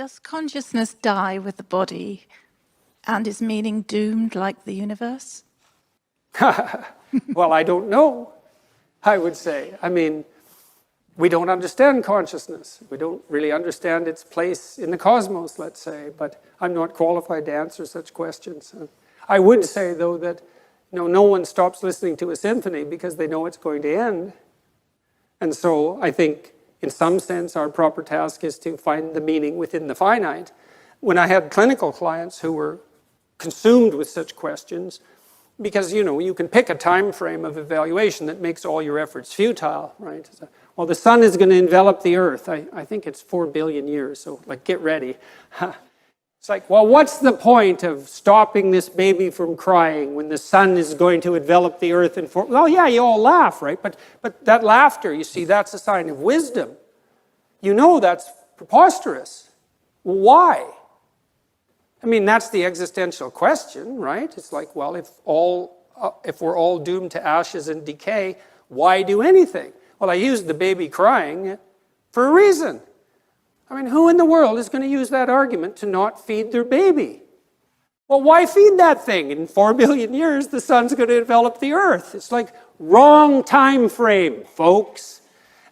Does consciousness die with the body, and is meaning doomed like the universe? Well, I don't know, I would say. I mean, we don't understand consciousness. We don't really understand its place in the cosmos, let's say, but I'm not qualified to answer such questions. I would say, though, that no one stops listening to a symphony because they know it's going to end. And so I think, in some sense, our proper task is to find the meaning within the finite. When I had clinical clients who were consumed with such questions, because, you can pick a time frame of evaluation that makes all your efforts futile, right? Well, the sun is going to envelop the earth. I think it's 4 billion years, so get ready. It's like, well, what's the point of stopping this baby from crying when the sun is going to envelop the earth in 4? Well, yeah, you all laugh, right? But that laughter, you see, that's a sign of wisdom. That's preposterous. Why? I mean, that's the existential question, right? It's like, well, if we're all doomed to ashes and decay, why do anything? Well, I used the baby crying for a reason. I mean, who in the world is going to use that argument to not feed their baby? Well, why feed that thing? In 4 billion years, the sun's going to envelop the earth. It's like, wrong time frame, folks.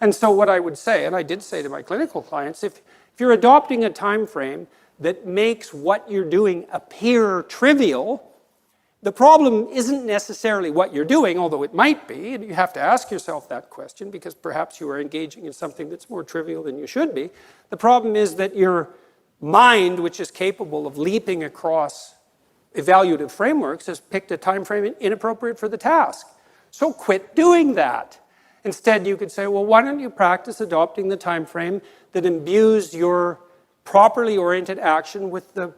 And so what I would say, and I did say to my clinical clients, if you're adopting a time frame that makes what you're doing appear trivial, the problem isn't necessarily what you're doing, although it might be, and you have to ask yourself that question because perhaps you are engaging in something that's more trivial than you should be. The problem is that your mind, which is capable of leaping across evaluative frameworks, has picked a time frame inappropriate for the task. So quit doing that. Instead, you could say, well, why don't you practice adopting the time frame that imbues your properly oriented action with the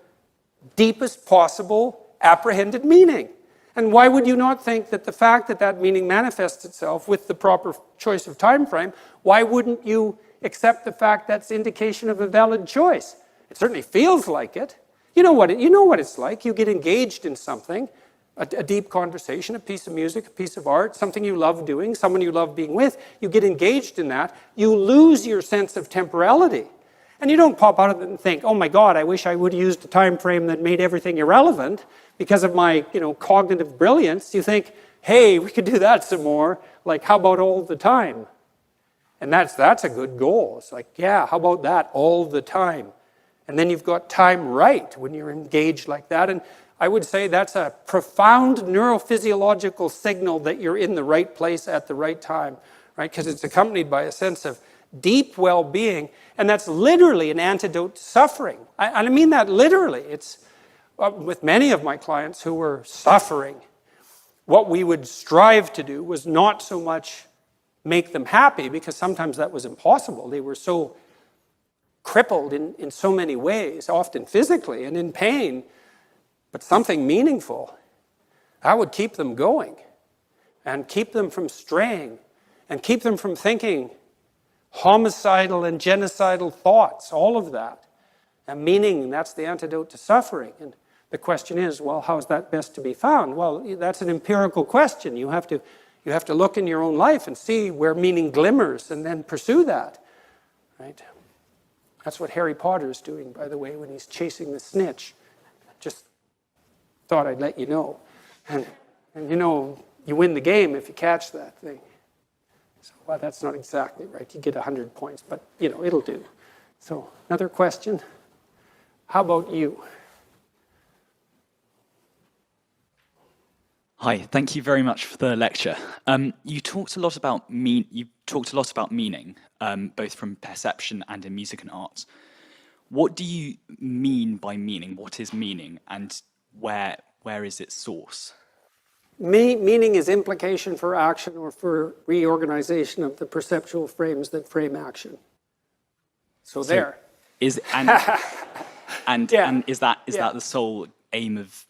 deepest possible apprehended meaning. And why would you not think that the fact that that meaning manifests itself with the proper choice of time frame, why wouldn't you accept the fact that's indication of a valid choice? It certainly feels like it. You know what it's like. You get engaged in something, a deep conversation, a piece of music, a piece of art, something you love doing, someone you love being with. You get engaged in that. You lose your sense of temporality. And you don't pop out of it and think, oh my God, I wish I would have used a time frame that made everything irrelevant because of my cognitive brilliance. You think, hey, we could do that some more. Like, how about all the time? And that's a good goal. It's like, yeah, how about that all the time? And then you've got time right when you're engaged like that. And I would say that's a profound neurophysiological signal that you're in the right place at the right time, right? Because it's accompanied by a sense of deep well-being, and that's literally an antidote to suffering. I mean that literally. It's with many of my clients who were suffering, what we would strive to do was not so much make them happy, because sometimes that was impossible. They were so crippled in so many ways, often physically and in pain, but something meaningful. That would keep them going and keep them from straying and keep them from thinking homicidal and genocidal thoughts, all of that. And meaning, that's the antidote to suffering. And the question is, well, how is that best to be found? Well, that's an empirical question. You have to look in your own life and see where meaning glimmers and then pursue that, right? That's what Harry Potter is doing, by the way, when he's chasing the snitch. Just thought I'd let you know. And you win the game if you catch that thing. So, well, that's not exactly right. You get 100 points, but, it'll do. So, another question. How about you? Hi, thank you very much for the lecture. You talked a lot about meaning, both from perception and in music and art. What do you mean by meaning? What is meaning, and where is its source? Meaning is implication for action or for reorganization of the perceptual frames that frame action. So there. Is that the sole aim of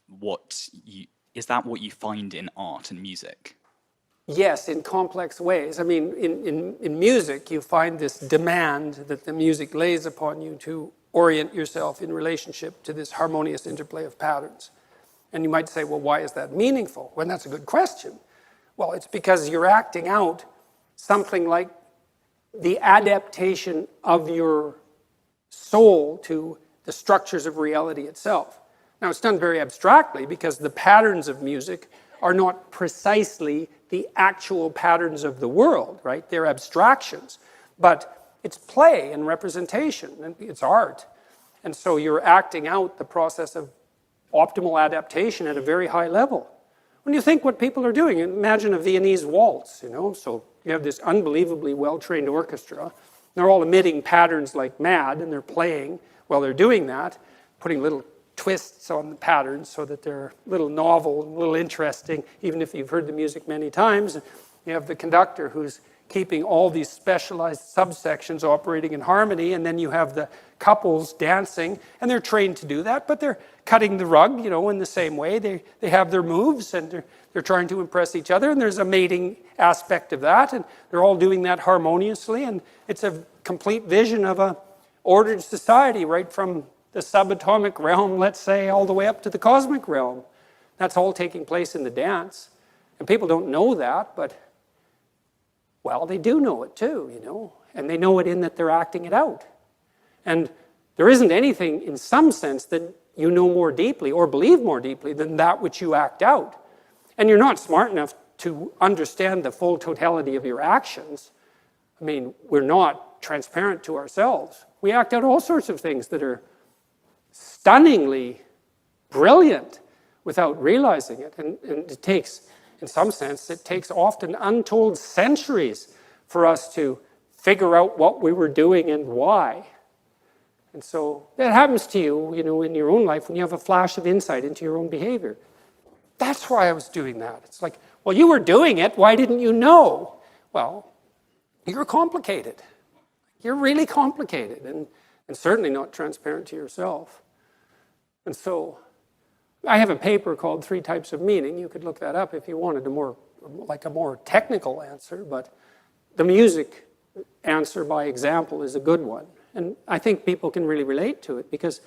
is that what you find in art and music? Yes, in complex ways. I mean, in music, you find this demand that the music lays upon you to orient yourself in relationship to this harmonious interplay of patterns. And you might say, well, why is that meaningful? Well, that's a good question. Well, it's because you're acting out something like the adaptation of your soul to the structures of reality itself. Now, it's done very abstractly because the patterns of music are not precisely the actual patterns of the world, right? They're abstractions. But it's play and representation, and it's art. And so you're acting out the process of optimal adaptation at a very high level. When you think what people are doing, imagine a Viennese waltz, So you have this unbelievably well-trained orchestra. They're all emitting patterns like mad, and they're playing while they're doing that, putting little twists on the patterns so that they're a little novel, a little interesting, even if you've heard the music many times. You have the conductor who's keeping all these specialized subsections operating in harmony, and then you have the couples dancing, and they're trained to do that, but they're cutting the rug, in the same way. They have their moves, and they're trying to impress each other, and there's a mating aspect of that, and they're all doing that harmoniously, and it's a complete vision of a ordered society, right from the subatomic realm, let's say, all the way up to the cosmic realm. That's all taking place in the dance. And people don't know that, but, well, they do know it too, And they know it in that they're acting it out. And there isn't anything, in some sense, that you know more deeply or believe more deeply than that which you act out. And you're not smart enough to understand the full totality of your actions. I mean, we're not transparent to ourselves. We act out all sorts of things that are stunningly brilliant without realizing it. And it takes, in some sense, it takes often untold centuries for us to figure out what we were doing and why. And so that happens to you, in your own life when you have a flash of insight into your own behavior. That's why I was doing that. It's like, well, you were doing it. Why didn't you know? Well, you're complicated. You're really complicated and certainly not transparent to yourself. And so I have a paper called 3 Types of Meaning. You could look that up if you wanted a more technical answer, but the music answer by example is a good one. And I think people can really relate to it because,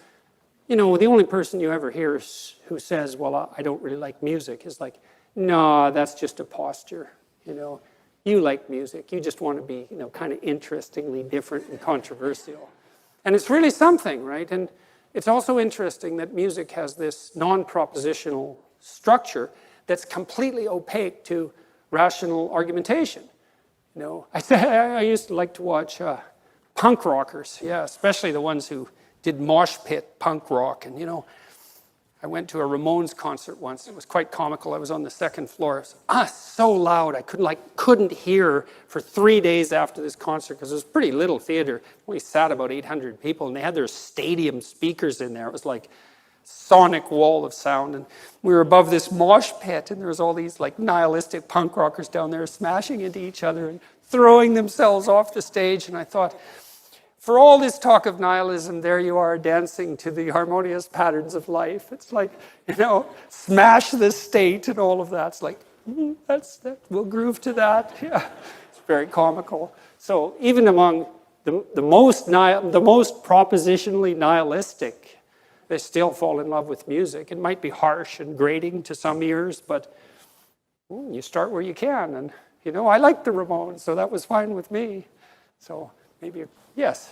the only person you ever hear who says, well, I don't really like music is like, no, that's just a posture. You like music. You just want to be, kind of interestingly different and controversial. And it's really something, right? And it's also interesting that music has this non-propositional structure that's completely opaque to rational argumentation. I used to like to watch punk rockers, especially the ones who did mosh pit punk rock. And, I went to a Ramones concert once. It was quite comical. I was on the second floor. It was so loud. I couldn't hear for 3 days after this concert because it was a pretty little theater. Only sat about 800 people, and they had their stadium speakers in there. It was like sonic wall of sound. And we were above this mosh pit, and there was all these nihilistic punk rockers down there smashing into each other and throwing themselves off the stage. And I thought, for all this talk of nihilism, there you are dancing to the harmonious patterns of life. It's like, smash the state and all of that. It's like, we'll groove to that. Yeah, it's very comical. So even among the most propositionally nihilistic, they still fall in love with music. It might be harsh and grating to some ears, but you start where you can. And, I liked the Ramones, so that was fine with me. So maybe, yes?